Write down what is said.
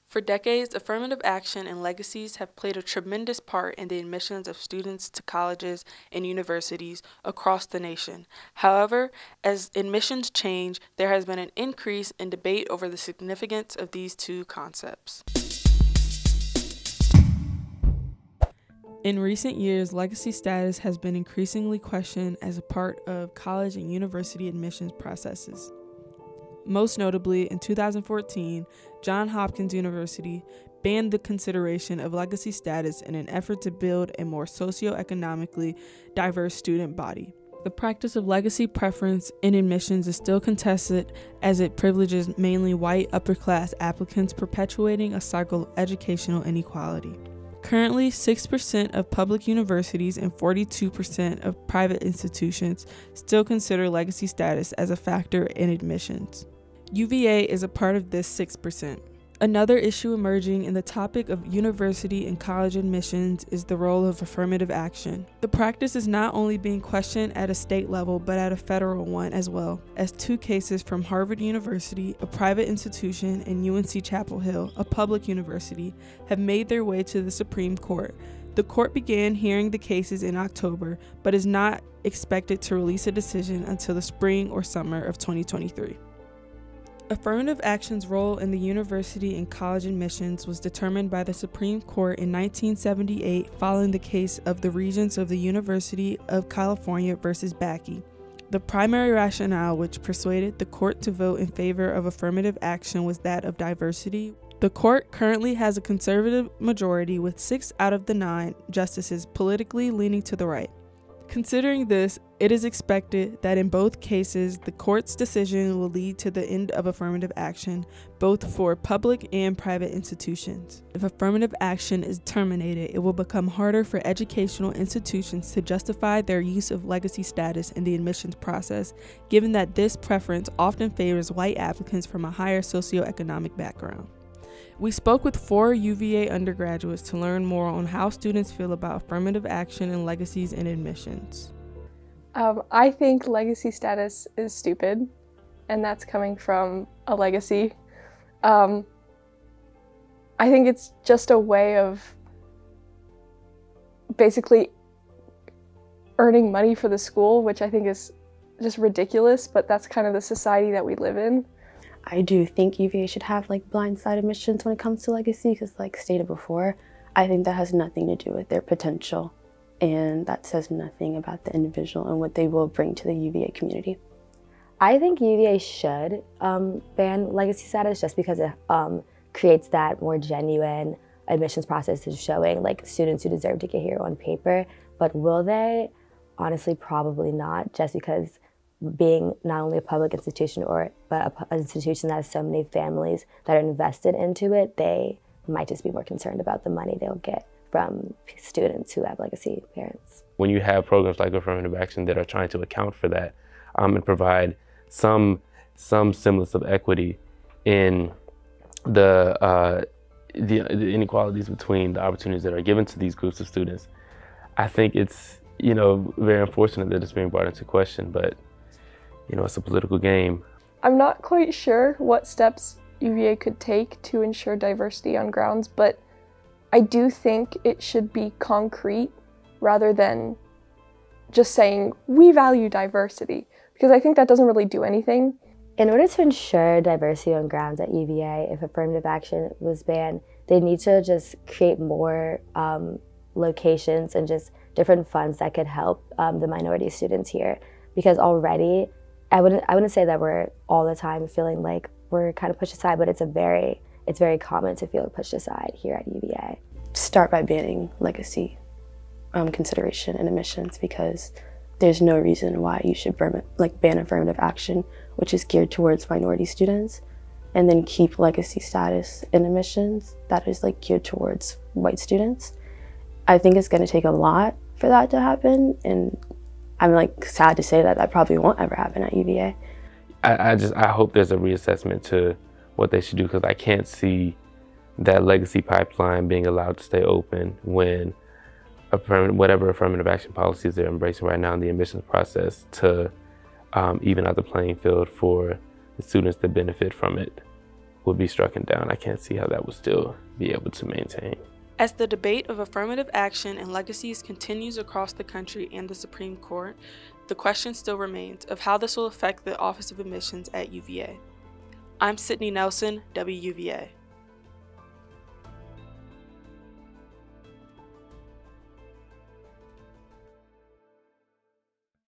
For decades, affirmative action and legacies have played a tremendous part in the admissions of students to colleges and universities across the nation. However, as admissions change, there has been an increase in debate over the significance of these two concepts. In recent years, legacy status has been increasingly questioned as a part of college and university admissions processes. Most notably, in 2014, Johns Hopkins University banned the consideration of legacy status in an effort to build a more socioeconomically diverse student body. The practice of legacy preference in admissions is still contested as it privileges mainly white upper-class applicants, perpetuating a cycle of educational inequality. Currently, 6% of public universities and 42% of private institutions still consider legacy status as a factor in admissions. UVA is a part of this 6%. Another issue emerging in the topic of university and college admissions is the role of affirmative action. The practice is not only being questioned at a state level, but at a federal one as well, as two cases from Harvard University, a private institution, and UNC Chapel Hill, a public university, have made their way to the Supreme Court. The court began hearing the cases in October, but is not expected to release a decision until the spring or summer of 2023. Affirmative action's role in the university and college admissions was determined by the Supreme Court in 1978 following the case of the Regents of the University of California versus Becky. The primary rationale which persuaded the court to vote in favor of affirmative action was that of diversity. The court currently has a conservative majority with 6 out of the 9 justices politically leaning to the right. Considering this, it is expected that in both cases, the court's decision will lead to the end of affirmative action, both for public and private institutions. If affirmative action is terminated, it will become harder for educational institutions to justify their use of legacy status in the admissions process, given that this preference often favors white applicants from a higher socioeconomic background. We spoke with 4 UVA undergraduates to learn more on how students feel about affirmative action and legacies in admissions. I think legacy status is stupid, and that's coming from a legacy. I think it's just a way of basically earning money for the school, which I think is just ridiculous, but that's kind of the society that we live in. I do think UVA should have blindside admissions when it comes to legacy because like stated before, I think that has nothing to do with their potential and that says nothing about the individual and what they will bring to the UVA community. I think UVA should ban legacy status just because it creates that more genuine admissions process of showing students who deserve to get here on paper. But will they? Honestly, probably not, just because being not only a public institution but an institution that has so many families that are invested into it, they might just be more concerned about the money they'll get from students who have legacy parents. When you have programs like affirmative action that are trying to account for that and provide some semblance of equity in the inequalities between the opportunities that are given to these groups of students, I think it's very unfortunate that it's being brought into question, but it's a political game. I'm not quite sure what steps UVA could take to ensure diversity on grounds, but I do think it should be concrete rather than just saying, we value diversity, because I think that doesn't really do anything. In order to ensure diversity on grounds at UVA, if affirmative action was banned, they need to just create more locations and just different funds that could help the minority students here, because already I wouldn't say that we're all the time feeling like we're kind of pushed aside, but it's very common to feel pushed aside here at UVA. Start by banning legacy consideration in admissions, because there's no reason why you should ban affirmative action, which is geared towards minority students, and then keep legacy status in admissions that is geared towards white students. I think it's going to take a lot for that to happen, and I'm sad to say that probably won't ever happen at UVA. I hope there's a reassessment to what they should do, because I can't see that legacy pipeline being allowed to stay open when whatever affirmative action policies they're embracing right now in the admissions process to even out the playing field for the students that benefit from it. would be struck down. I can't see how that would still be able to maintain. As the debate of affirmative action and legacies continues across the country and the Supreme Court, the question still remains of how this will affect the Office of Admissions at UVA. I'm Sydney Nelson, WUVA.